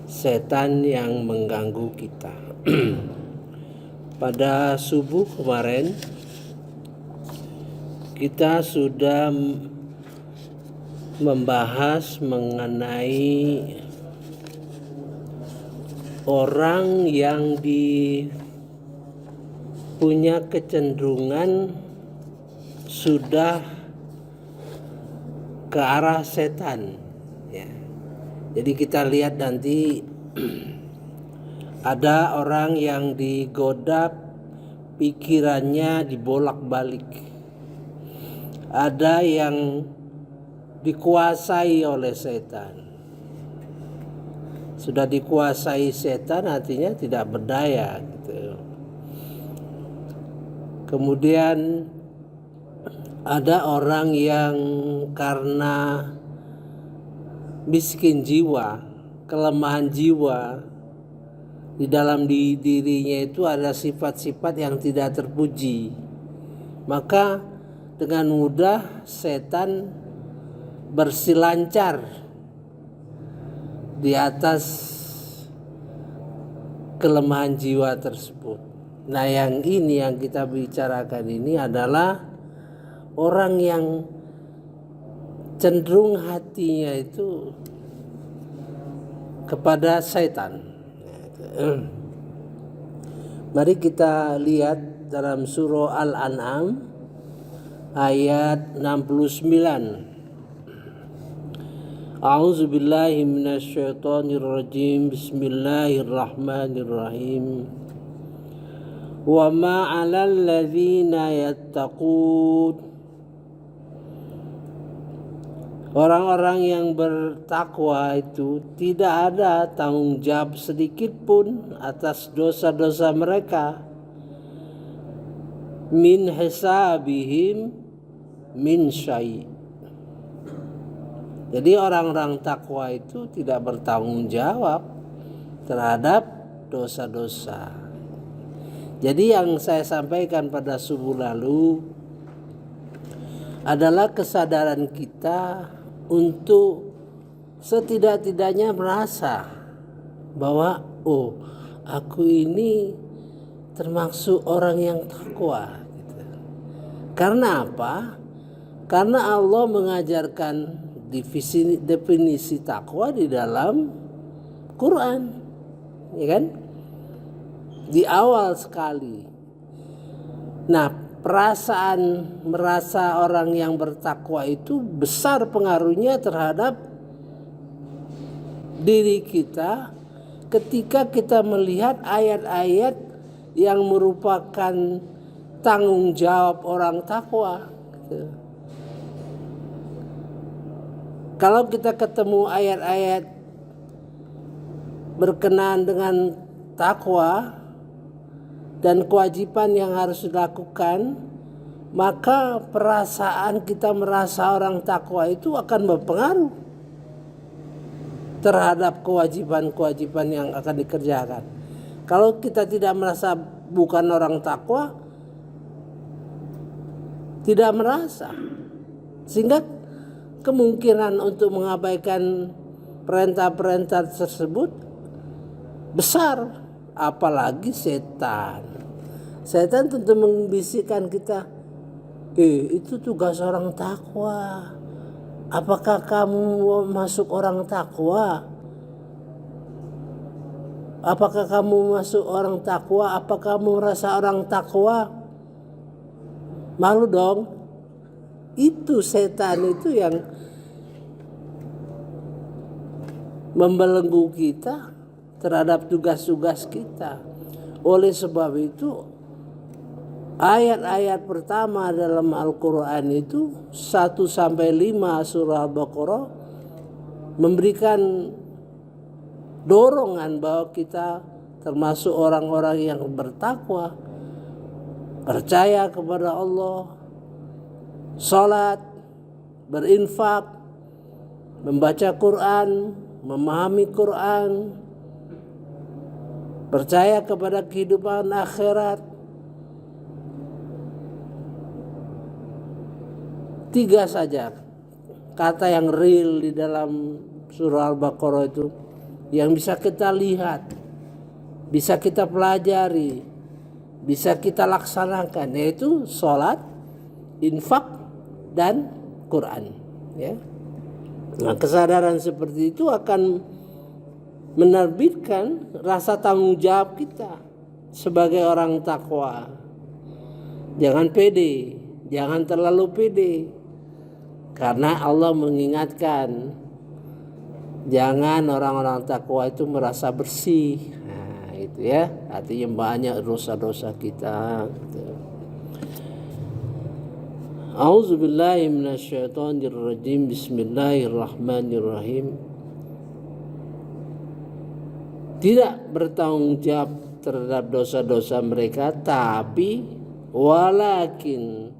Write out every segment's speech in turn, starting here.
setan yang mengganggu kita. Pada subuh kemarin kita sudah membahas mengenai orang yang punya kecenderungan sudah ke arah setan, ya. Jadi kita lihat nanti ada orang yang digoda pikirannya dibolak-balik, ada yang dikuasai oleh setan. Sudah dikuasai setan artinya tidak berdaya gitu. Kemudian ada orang yang karena miskin jiwa, kelemahan jiwa, di dalam dirinya itu ada sifat-sifat yang tidak terpuji, maka dengan mudah setan bersilancar di atas kelemahan jiwa tersebut. Nah, yang kita bicarakan ini adalah orang yang cenderung hatinya itu kepada setan. Mari kita lihat dalam surah Al-An'am ayat 69. A'udzu billahi minasyaitonir rajim. Bismillahirrahmanirrahim. Wa ma 'alal ladzina yattaqun. Orang-orang yang bertakwa itu tidak ada tanggung jawab sedikit pun atas dosa-dosa mereka. Min hisabihim min syai'. Jadi orang-orang takwa itu tidak bertanggung jawab terhadap dosa-dosa. Jadi yang saya sampaikan pada subuh lalu adalah kesadaran kita untuk setidak-tidaknya merasa bahwa aku ini termasuk orang yang takwa gitu. Karena apa? Karena Allah mengajarkan definisi takwa di dalam Quran, ya kan? Di awal sekali. Nah, merasa orang yang bertakwa itu besar pengaruhnya terhadap diri kita ketika kita melihat ayat-ayat yang merupakan tanggung jawab orang takwa. Kalau kita ketemu ayat-ayat berkenaan dengan takwa dan kewajiban yang harus dilakukan, maka perasaan kita merasa orang takwa itu akan berpengaruh terhadap kewajiban-kewajiban yang akan dikerjakan. Kalau kita tidak merasa bukan orang takwa, tidak merasa, sehingga kemungkinan untuk mengabaikan perintah-perintah tersebut besar. Apalagi setan tentu membisikkan kita, itu tugas orang takwa. Apakah kamu masuk orang takwa? Apakah kamu masuk orang takwa? Apakah kamu merasa orang takwa? Malu dong. Itu setan itu yang membelenggu kita terhadap tugas-tugas kita. Oleh sebab itu ayat-ayat pertama dalam Al-Quran itu 1-5 surah Al-Baqarah memberikan dorongan bahwa kita termasuk orang-orang yang bertakwa, percaya kepada Allah, salat, berinfak, membaca Quran, memahami Quran, percaya kepada kehidupan akhirat. 3 saja kata yang real di dalam surah Al-Baqarah itu, yang bisa kita lihat, bisa kita pelajari, bisa kita laksanakan, yaitu sholat, infak, dan Quran. Ya. Nah, kesadaran seperti itu akan menerbitkan rasa tanggung jawab kita sebagai orang takwa. Jangan pede, jangan terlalu pede, karena Allah mengingatkan, jangan orang-orang takwa itu merasa bersih. Nah, itu ya, artinya banyak dosa-dosa kita. A'udzubillahi minasyaitonirrajim. Bismillahirrahmanirrahim. Tidak bertanggung jawab terhadap dosa-dosa mereka, tapi walakin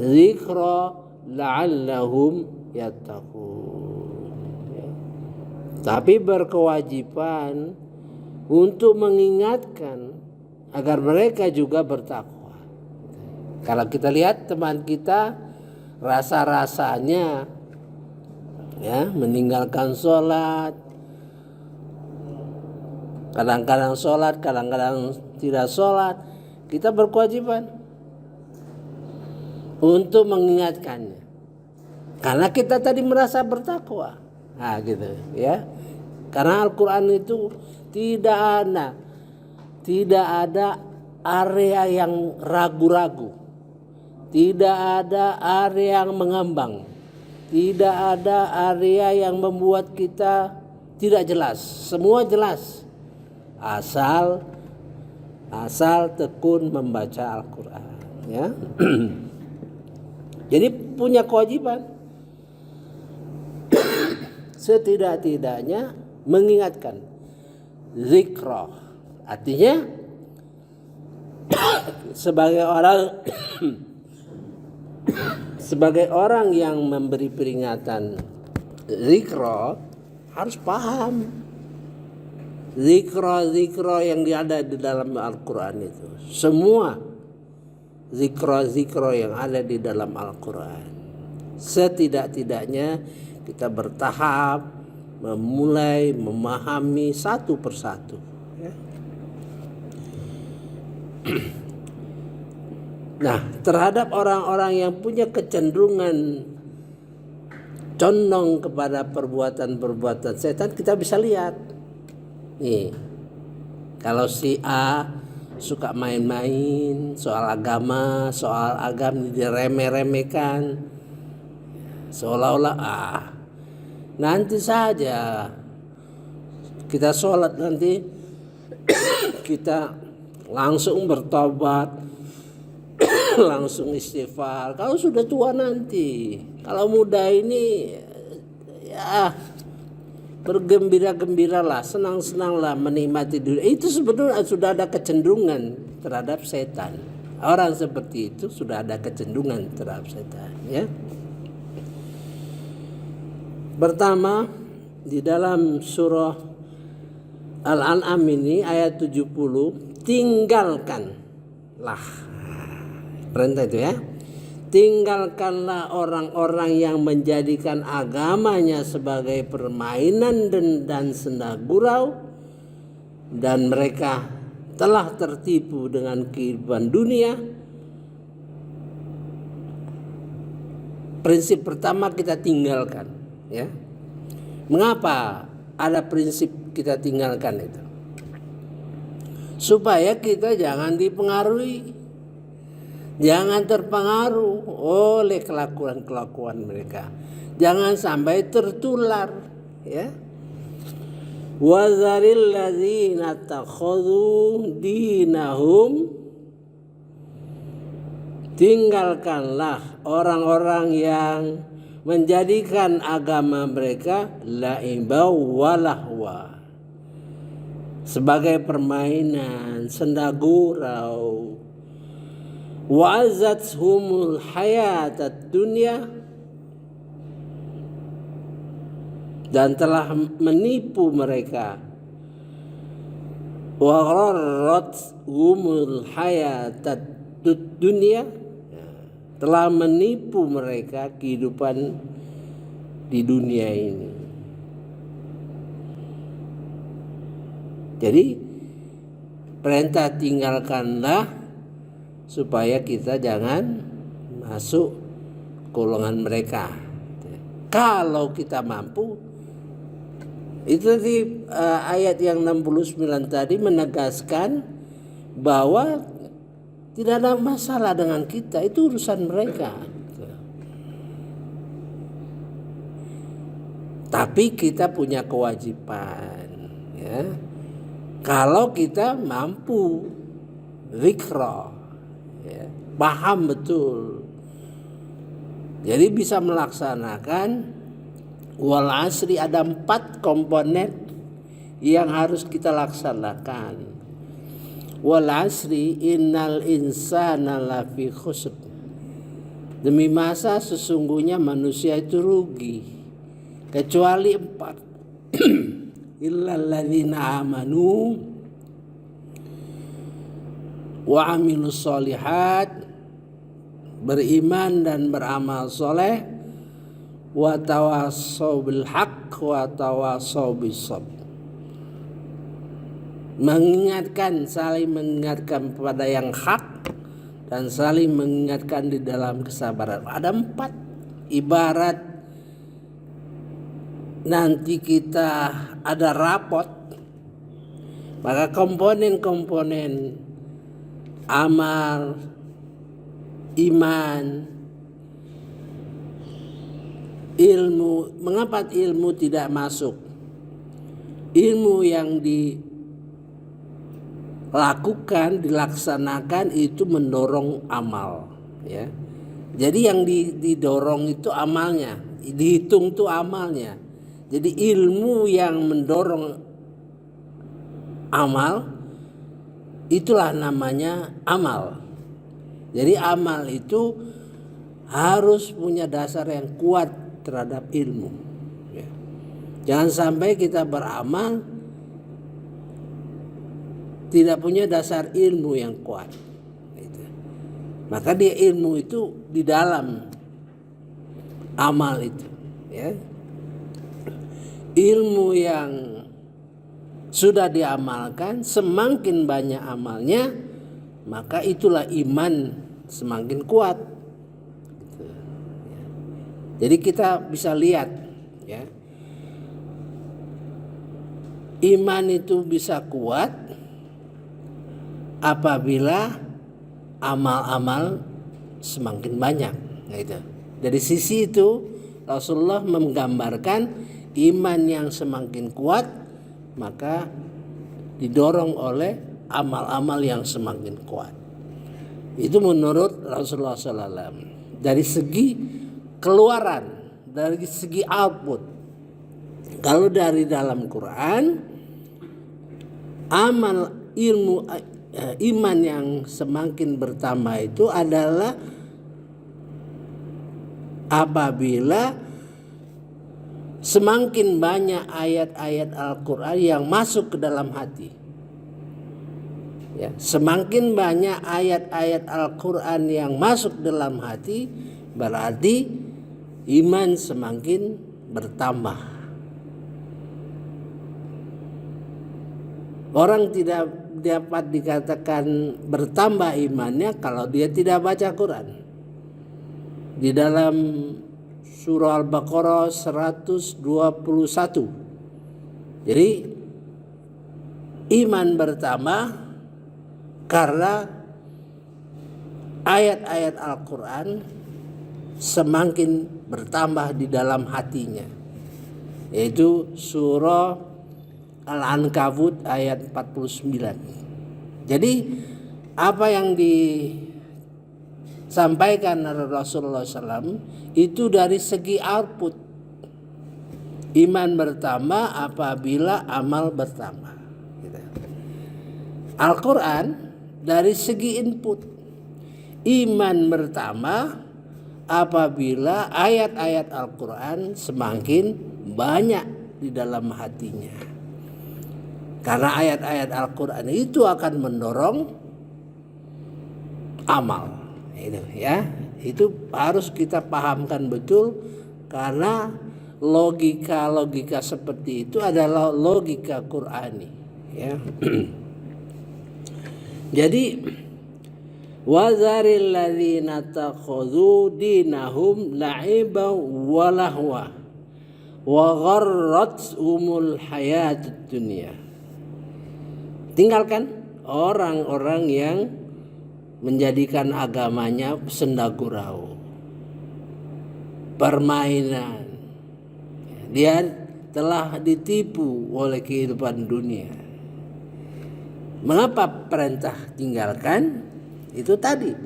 zikra la'allahum yattaqun. Ya. Tapi berkewajiban untuk mengingatkan agar mereka juga bertakwa. Kalau kita lihat teman kita rasa-rasanya ya meninggalkan sholat, kadang-kadang sholat, kadang-kadang tidak sholat, kita berkewajiban untuk mengingatkannya, karena kita tadi merasa bertakwa. Nah gitu ya, karena Al-Quran itu tidak ada area yang ragu-ragu, tidak ada area yang mengambang, tidak ada area yang membuat kita tidak jelas. Semua jelas, asal tekun membaca Al-Quran. Ya. Jadi punya kewajiban setidak-tidaknya mengingatkan. Zikra artinya sebagai orang yang memberi peringatan, zikra harus paham zikra yang ada di dalam Al-Quran itu. Semua zikra yang ada di dalam Al-Quran, setidak-tidaknya kita bertahap memulai memahami satu persatu. Ya. Nah, terhadap orang-orang yang punya kecenderungan condong kepada perbuatan-perbuatan setan, kita bisa lihat. Nih, kalau si A suka main-main soal agama diremeh-remehkan, seolah-olah nanti saja kita sholat, nanti kita langsung bertobat, langsung istighfar. Kalau sudah tua nanti, kalau muda ini ya bergembira-gembiralah, senang-senanglah, menikmati dunia. Itu sebetulnya sudah ada kecenderungan terhadap setan. Orang seperti itu sudah ada kecenderungan terhadap setan. Ya. Pertama, di dalam surah Al-An'am ini ayat 70, tinggalkanlah. Perintah itu ya. Tinggalkanlah orang-orang yang menjadikan agamanya sebagai permainan dan senda gurau, dan mereka telah tertipu dengan kehidupan dunia. Prinsip pertama kita tinggalkan, ya. Mengapa ada prinsip kita tinggalkan itu? Supaya kita jangan dipengaruhi, jangan terpengaruh oleh kelakuan-kelakuan mereka. Jangan sampai tertular, ya. Wa zaril ladzina takhadhu dinahum, tinggalkanlah orang-orang yang menjadikan agama mereka la'iba wa lahwa, sebagai permainan, senda gurau. Wa'azathumul hayatad dunya, dan telah menipu mereka. Wa gharrathumul hayatad dunya, telah menipu mereka kehidupan di dunia ini. Jadi perintah tinggalkanlah supaya kita jangan masuk golongan mereka. Kalau kita mampu, itu tadi ayat yang 69 tadi menegaskan bahwa tidak ada masalah dengan kita, itu urusan mereka. Tapi kita punya kewajiban, ya. Kalau kita mampu zikra, ya, paham betul, jadi bisa melaksanakan wal asri. Ada 4 komponen yang harus kita laksanakan. Wal asri innal insana lafi khusr. Demi masa sesungguhnya manusia itu rugi kecuali 4. Illalladzina amanu wa amilus solihat, beriman dan beramal soleh, wa tawassaw bil haqq wa tawassaw bis sabr, saling mengingatkan kepada yang hak dan saling mengingatkan di dalam kesabaran. Ada 4. Ibarat nanti kita ada rapot, maka komponen-komponen amal, iman, ilmu. Mengapa ilmu tidak masuk? Ilmu yang dilakukan, dilaksanakan itu mendorong amal, ya. Jadi yang didorong itu amalnya, dihitung itu amalnya. Jadi ilmu yang mendorong amal, itulah namanya amal. Jadi amal itu harus punya dasar yang kuat terhadap ilmu, ya. Jangan sampai kita beramal tidak punya dasar ilmu yang kuat, gitu. Maka dia ilmu itu di dalam amal itu, ya. Ilmu yang sudah diamalkan, semakin banyak amalnya, maka itulah iman semakin kuat. Jadi kita bisa lihat, ya, iman itu bisa kuat apabila amal-amal semakin banyak. Gitu. Dari sisi itu Rasulullah menggambarkan iman yang semakin kuat maka didorong oleh amal-amal yang semakin kuat. Itu menurut Rasulullah SAW. Dari segi keluaran, dari segi output, kalau dari dalam Quran, amal ilmu iman yang semakin bertambah itu adalah apabila semakin banyak ayat-ayat Al-Quran yang masuk ke dalam hati, ya. Semakin banyak ayat-ayat Al-Quran yang masuk dalam hati, berarti iman semakin bertambah. Orang tidak dapat dikatakan bertambah imannya kalau dia tidak baca Quran. Di dalam Surah Al-Baqarah 121. Jadi iman bertambah karena ayat-ayat Al-Quran semakin bertambah di dalam hatinya. Yaitu surah Al-Ankabut ayat 49. Jadi apa yang disampaikan oleh Rasulullah SAW itu dari segi output. Iman bertambah apabila amal bertambah. Al-Quran dari segi input. Iman bertambah apabila ayat-ayat Al-Quran semakin banyak di dalam hatinya. Karena ayat-ayat Al-Quran itu akan mendorong amal. Itu, ya. Itu harus kita pahamkan betul, karena logika seperti itu adalah logika Qur'ani, ya. Jadi wazaril ladzina takhudhu dinahum la'iban wa lahwa wa gharrathumul hayatud dunya. Tinggalkan orang-orang yang menjadikan agamanya senda gurau, permainan. Dia telah ditipu oleh kehidupan dunia. Mengapa perintah tinggalkan? Itu tadi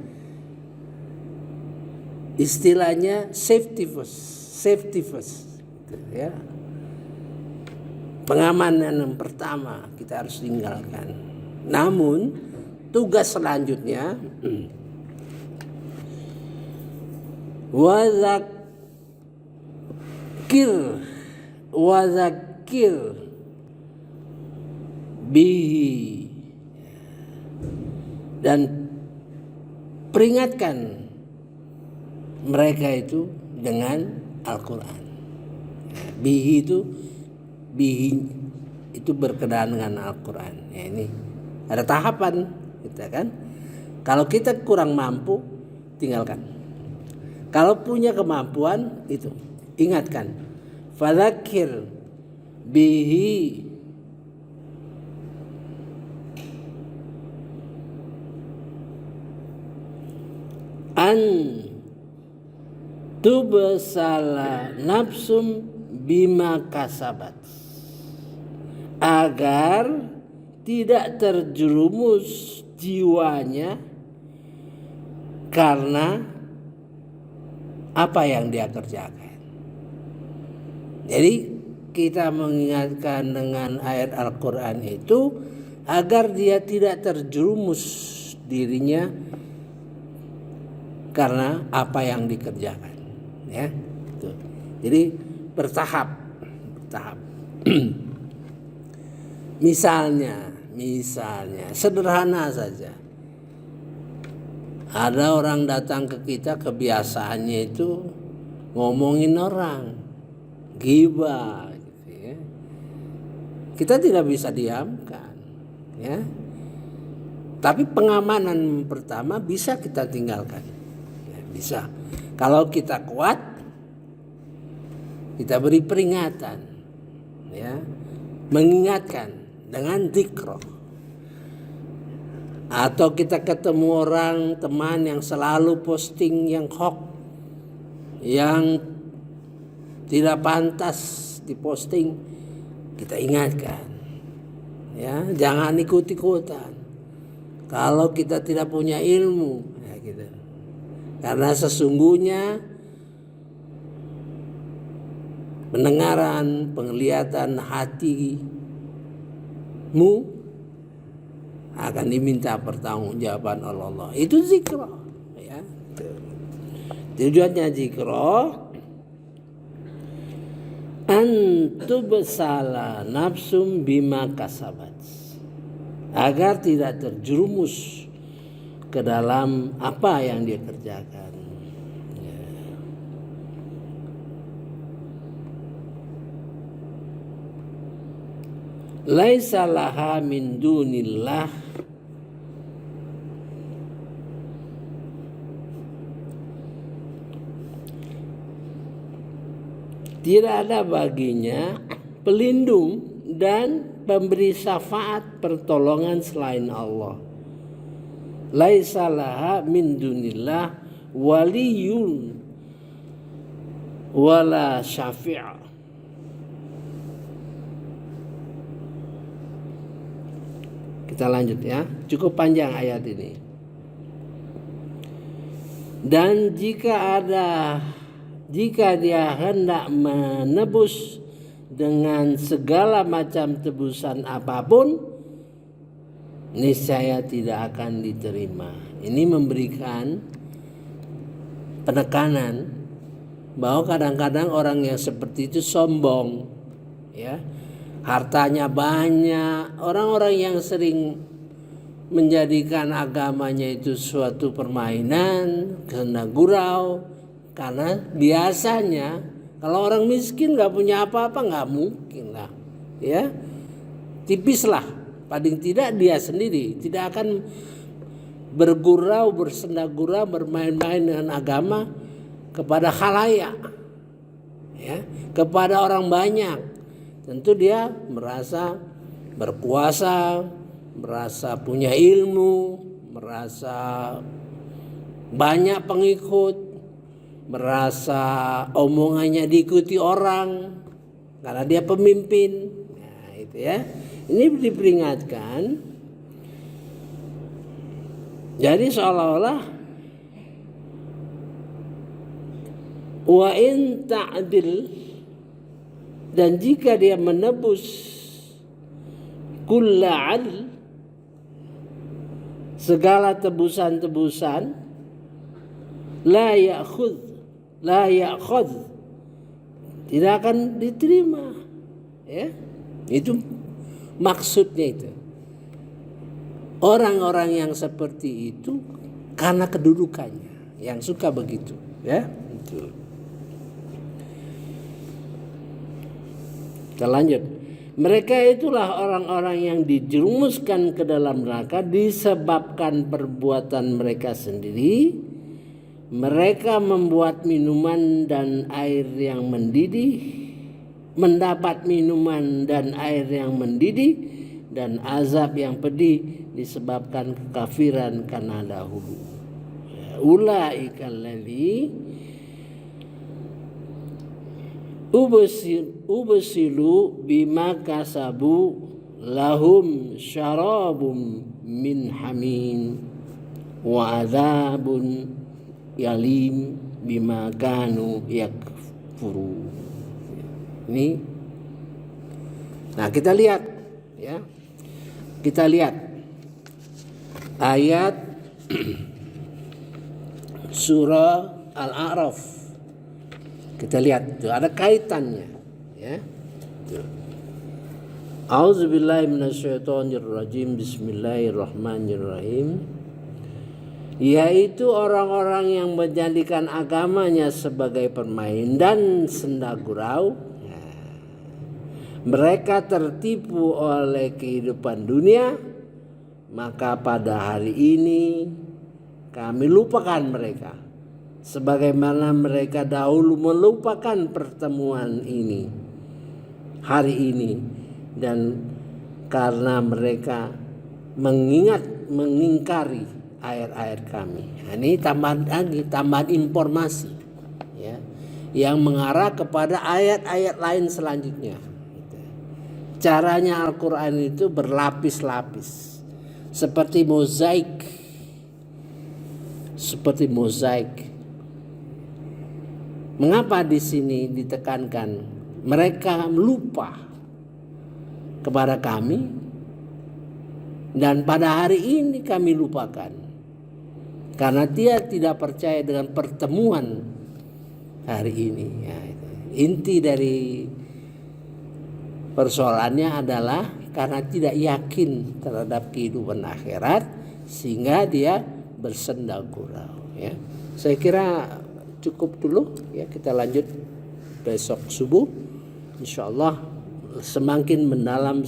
istilahnya safety first, ya. Pengamanan yang pertama kita harus tinggalkan. Namun tugas selanjutnya wazakir bihi, dan peringatkan mereka itu dengan Al-Quran. Bihi itu berkenaan dengan Al-Quran. Ya, ini ada tahapan kita kan. Kalau kita kurang mampu, tinggalkan. Kalau punya kemampuan, itu ingatkan. Fadzakir bihi an tubsala nafsum bima kasabat, agar tidak terjerumus jiwanya karena apa yang dia kerjakan. Jadi kita mengingatkan dengan ayat Al-Quran itu agar dia tidak terjerumus dirinya karena apa yang dikerjakan, ya. Jadi bertahap. Misalnya sederhana saja. Ada orang datang ke kita, kebiasaannya itu ngomongin orang, ghibah, gitu ya. Kita tidak bisa diamkan, ya. Tapi pengamanan pertama bisa kita tinggalkan, ya, bisa. Kalau kita kuat, kita beri peringatan, ya, mengingatkan dengan dzikr. Atau kita ketemu orang teman yang selalu posting yang hoax, yang tidak pantas diposting, kita ingatkan, ya, jangan ikut-ikutan. Kalau kita tidak punya ilmu, ya gitu. Karena sesungguhnya pendengaran, penglihatan hatimu akan diminta pertanggungjawaban oleh Allah. Itu zikr, ya. Tujuannya zikr antubsala nafsum bima kasabat, agar tidak terjerumus ke dalam apa yang dia kerjakan. Laisa laha min dunillah tidak ada baginya pelindung dan pemberi syafaat pertolongan selain Allah. Laisa laha min dunillah waliyun wala syafi'. Kita lanjut, ya. Cukup panjang ayat ini. Dan jika dia hendak menebus dengan segala macam tebusan apapun, niscaya tidak akan diterima. Ini memberikan penekanan bahwa kadang-kadang orang yang seperti itu sombong, ya. Hartanya banyak. Orang-orang yang sering menjadikan agamanya itu suatu permainan, senda gurau, karena biasanya Kalau orang miskin nggak punya apa-apa, nggak mungkin lah, ya. Tipis lah, paling tidak dia sendiri tidak akan bergurau, bersenda-gurau, bermain-main dengan agama kepada khalayak, ya, kepada orang banyak. Tentu dia merasa berkuasa, merasa punya ilmu, merasa banyak pengikut, merasa omongannya diikuti orang karena dia pemimpin. Nah, itu ya. Ini diperingatkan. Jadi seolah-olah wa in ta'dil, dan jika dia menebus kulla adl, segala tebusan-tebusan, la ya'khudh, tidak akan diterima, ya. Itu maksudnya itu. Orang-orang yang seperti itu karena kedudukannya yang suka begitu, ya. Itu. Kita lanjut. Mereka itulah orang-orang yang dijerumuskan ke dalam neraka disebabkan perbuatan mereka sendiri. Mereka membuat minuman dan air yang mendidih, mendapat minuman dan air yang mendidih dan azab yang pedih disebabkan kekafiran karena dahulu. Ulaika allazi ubsilu bima kasabu lahum syarabum min hamim wa adzabun yalim bima kanu yakfuru. Ini, nah kita lihat, ya, kita lihat ayat surah Al-A'raf. Kita lihat itu ada kaitannya, ya. A'udzubillahi minasyaitonirrajim. Bismillahirrahmanirrahim. Yaitu orang-orang yang menjadikan agamanya sebagai permain dan senda gurau. Mereka tertipu oleh kehidupan dunia, maka pada hari ini kami lupakan mereka sebagaimana mereka dahulu melupakan pertemuan ini, hari ini, dan karena mereka mengingkari ayat-ayat kami. Nah, ini tambahan informasi, ya, yang mengarah kepada ayat-ayat lain selanjutnya. Caranya Al-Quran itu berlapis-lapis, seperti mozaik, Mengapa di sini ditekankan mereka lupa kepada kami dan pada hari ini kami lupakan, karena dia tidak percaya dengan pertemuan hari ini. Ya, inti dari persoalannya adalah karena tidak yakin terhadap kehidupan akhirat sehingga dia bersenda gurau, ya. Saya kira cukup dulu, ya. Kita lanjut besok subuh insyaallah, semakin mendalam.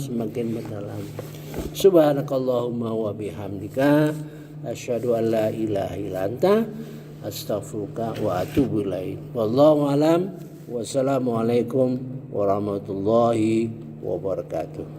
Subhanakallahumma wa bihamdika asyhadu an la ilaha illa anta astaghfiruka wa atubu ilaik. Wallahu alam. Wassalamualaikum warahmatullahi wabarakatuh.